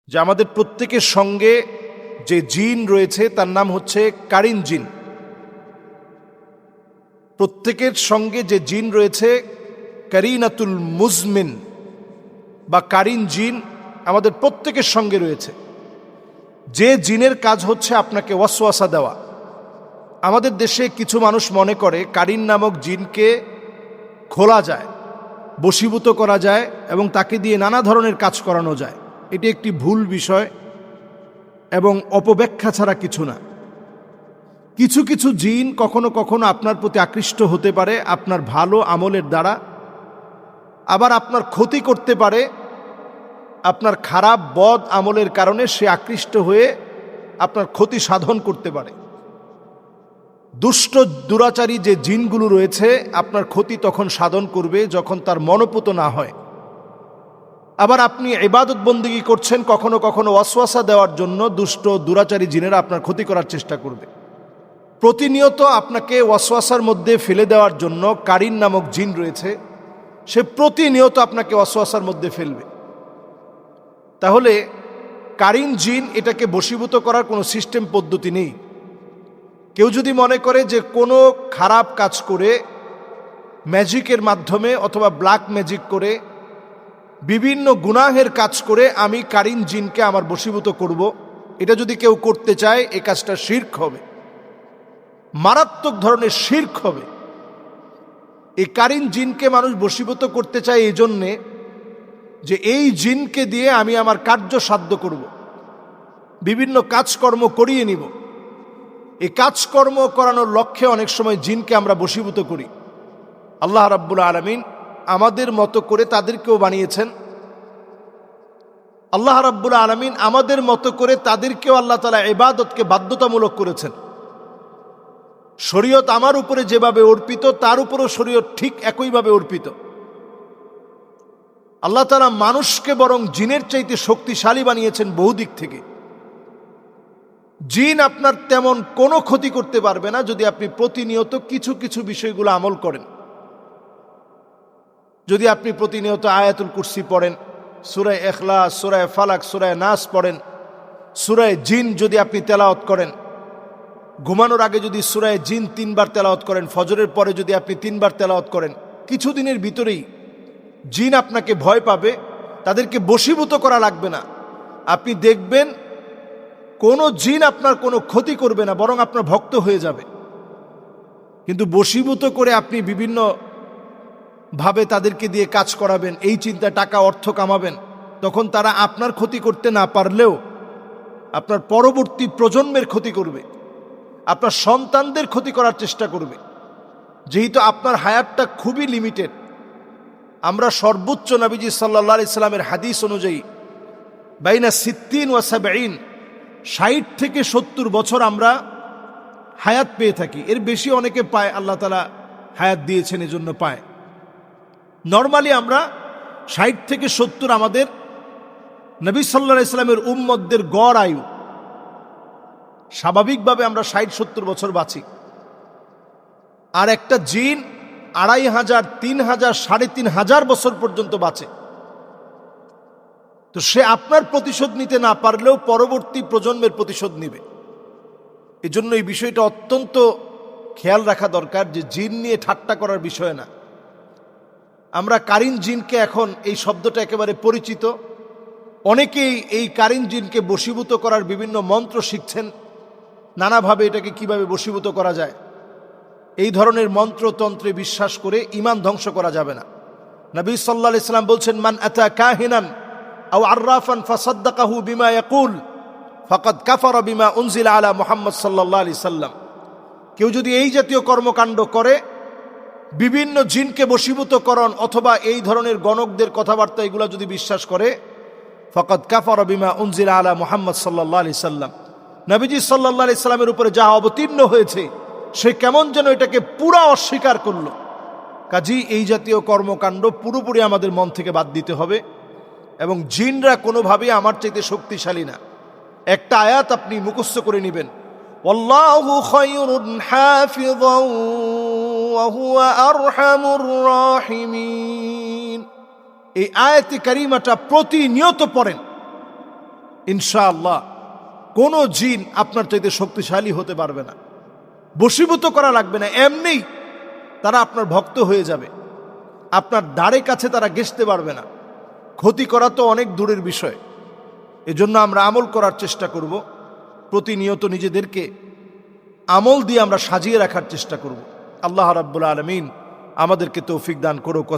যে আমাদের প্রত্যেকের সঙ্গে যে জিন রয়েছে তার নাম হচ্ছে কারিন জিন। প্রত্যেকের সঙ্গে যে জিন রয়েছে কারিনাতুল মুজমিন বা কারিন জিন আমাদের প্রত্যেকের সঙ্গে রয়েছে। যে জিনের কাজ হচ্ছে আপনাকে ওয়াসওয়াসা দেওয়া। আমাদের দেশে কিছু মানুষ মনে করে কারিন নামক জিনকে খোলা যায়, বশীভূত করা যায় এবং তাকে দিয়ে নানা ধরনের কাজ করানো যায়। এটি একটি ভুল বিষয় এবং অপব্যাখ্যা ছাড়া কিছু না। কিছু কিছু জিন কখনো কখনো আপনার প্রতি আকৃষ্ট হতে পারে আপনার ভালো আমলের দ্বারা, আবার আপনার ক্ষতি করতে পারে আপনার খারাপ বদ আমলের কারণে। সে আকৃষ্ট হয়ে আপনার ক্ষতি সাধন করতে পারে। দুষ্ট দুরাচারী যে জিনগুলো রয়েছে আপনার ক্ষতি তখন সাধন করবে যখন তার মনোপুত না হয়। আবার আপনি ইবাদত বন্দেগী করছেন, কখনো কখনো ওয়াসওয়াসা দেওয়ার জন্য দুষ্ট দুরাচারী জিনেরা আপনার ক্ষতি করার চেষ্টা করবে। প্রতিনিয়ত আপনাকে ওয়াসওয়াসার মধ্যে ফেলে দেওয়ার জন্য কারিন নামক জিন রয়েছে, সে প্রতিনিয়ত আপনাকে ওয়াসওয়াসার মধ্যে ফেলবে। তাহলে কারিন জিন এটাকে বশীভূত করার কোনো সিস্টেম পদ্ধতি নেই। কেউ যদি মনে করে যে কোনো খারাপ কাজ করে ম্যাজিকের মাধ্যমে অথবা ব্ল্যাক ম্যাজিক করে বিভিন্ন গুনাহের কাজ করে আমি কারিন জিনকে আমার বশীভূত করব, এটা যদি কেউ করতে চায় এই কাজটা শিরক হবে, মারাত্মক ধরনের শিরক হবে। এই কারিন জিনকে মানুষ বশীভূত করতে চায় এই জন্যে যে এই জিনকে দিয়ে আমি আমার কার্য সাধ্য করব, বিভিন্ন কাজকর্ম করিয়ে নিব। এই কাজকর্ম করানোর লক্ষ্যে অনেক সময় জিনকে আমরা বশীভূত করি। আল্লাহ রাব্বুল আলামিন আমাদের মতো করে তাদেরকেও বানিয়েছেন। আল্লাহ রাব্বুল আলামিন আমাদের মতো করে তাদেরকেও আল্লাহ তাআলা ইবাদতকে বাধ্যতামূলক করেছেন। শরীয়ত আমার উপরে যেভাবে অর্পিত তার উপরও শরীয়ত ঠিক একইভাবে অর্পিত। আল্লাহ তাআলা মানুষকে বরং জিনের চাইতে শক্তিশালী বানিয়েছেন বহু দিক থেকে। জিন আপনার তেমন কোনো ক্ষতি করতে পারবে না যদি আপনি প্রতিনিয়ত কিছু কিছু বিষয়গুলো আমল করেন। যদি আপনি প্রতিনিয়ত আয়াতুল কুরসি পড়েন, সূরা ইখলাস, সূরা ফালাক, সূরা নাস পড়েন, সূরা জিন যদি আপনি তেলাওয়াত করেন, ঘুমানোর আগে যদি সূরা জিন 3 বার তেলাওয়াত করেন, ফজরের পরে যদি আপনি 3 বার তেলাওয়াত করেন, কিছুদিনের ভিতরেই জিন আপনাকে ভয় পাবে। তাদেরকে বশীভূত করা লাগবে না। আপনি দেখবেন কোনো জিন আপনার কোনো ক্ষতি করবে না, বরং আপনার ভক্ত হয়ে যাবে। কিন্তু বশীভূত করে আপনি বিভিন্ন ভাবে তাদেরকে দিয়ে কাজ করাবেন, এই চিন্তা টাকা অর্থ কামাবেন, তখন তারা আপনার ক্ষতি করতে না পারলেও আপনার পরবর্তী প্রজন্মের ক্ষতি করবে, আপনার সন্তানদের ক্ষতি করার চেষ্টা করবে। যেহেতু আপনার হায়াতটা খুবই লিমিটেড, আমরা সর্বোচ্চ নবীজি সাল্লাল্লাহু আলাইহি সাল্লামের হাদিস অনুযায়ী বাইনা 60 ওয়া 70, 60 থেকে 70 বছর আমরা হায়াত পেয়ে থাকি। এর বেশি অনেকে পায়, আল্লাহ তাআলা হায়াত দিয়েছেন এজন্য পায়। নরমালি আমরা 60 থেকে 70 আমাদের নবী সাল্লাল্লাহু আলাইহি সাল্লামের উম্মতদের গড় আয়ু। স্বাভাবিকভাবে আমরা 60-70 বছর বাঁচি। আর একটা জিন 2500, 3000, 3500 বছর পর্যন্ত বাঁচে। তো সে আপনার প্রতিশোধ নিতে না পারলেও পরবর্তী প্রজন্মের প্রতিশোধ নিবে। এজন্য এই বিষয়টা অত্যন্ত খেয়াল রাখা দরকার যে জিন নিয়ে ঠাট্টা করার বিষয় না। আমরা কারিন জিনকে, এখন এই শব্দটা একেবারে পরিচিত, অনেকেই এই কারিন জিনকে বশীভূত করার বিভিন্ন মন্ত্র শিখছেন, নানাভাবে এটাকে কিভাবে বশীভূত করা যায়। এই ধরনের মন্ত্রতন্ত্রে বিশ্বাস করে ঈমান ধ্বংস করা যাবে না। নবী সাল্লাল্লাহু আলাইহি সাল্লাম বলছেন, মান আতা কাহিনান আও আররাফান ফাসাদ্দাকাহু বিমা ইয়াকুল ফাকাদ কাফারা বিমা উনজিলা আলা মুহাম্মদ সাল্লাল্লাহু আলাইহি সাল্লাম। কেউ যদি এই জাতীয় কর্মকাণ্ড করে, বিভিন্ন জিনকে বশীভূতকরণ অথবা এই ধরনের গণকদের কথাবার্তা এগুলা যদি বিশ্বাস করে, ফাকাদ কাফারা বিমা উনজিলা আলা মুহাম্মদ সাল্লাল্লাহু আলাইহি সাল্লাম, নবীজি সাল্লাল্লাহু আলাইহি সাল্লামের উপরে যা অবতীর্ণ হয়েছে সে কেমন যেন এটাকে পুরা অস্বীকার করলো। কাজী এই জাতীয় কর্মকাণ্ড পুরোপুরি আমাদের মন থেকে বাদ দিতে হবে। এবং জিনরা কোনোভাবেই আমার চাইতে শক্তিশালী না। একটা আয়াত আপনি মুখস্থ করে নেবেন, ওয়াল্লাহু খায়রুন হাফিযান ওয়া হুয়া আরহামুর রাহিমিন। এই আয়াতে কারিমাটা প্রতিনিয়ত পড়েন। ইনশাআল্লাহ কোনো জিন আপনার চাইতে শক্তিশালী হতে পারবে না। বশীভূত করা লাগবে না, এমনি তারা আপনার ভক্ত হয়ে যাবে, আপনার দ্বারে কাছে তারা ঘেঁষতে পারবে না। ক্ষতি করা তো অনেক দূরের বিষয়। এজন্য আমরা আমল করার চেষ্টা করব, প্রতিনিয়ত নিজেদেরকে আমল দিয়ে আমরা সাজিয়ে রাখার চেষ্টা করব। আল্লাহ রাব্বুল আলামিন আমাদেরকে তৌফিক দান করুক।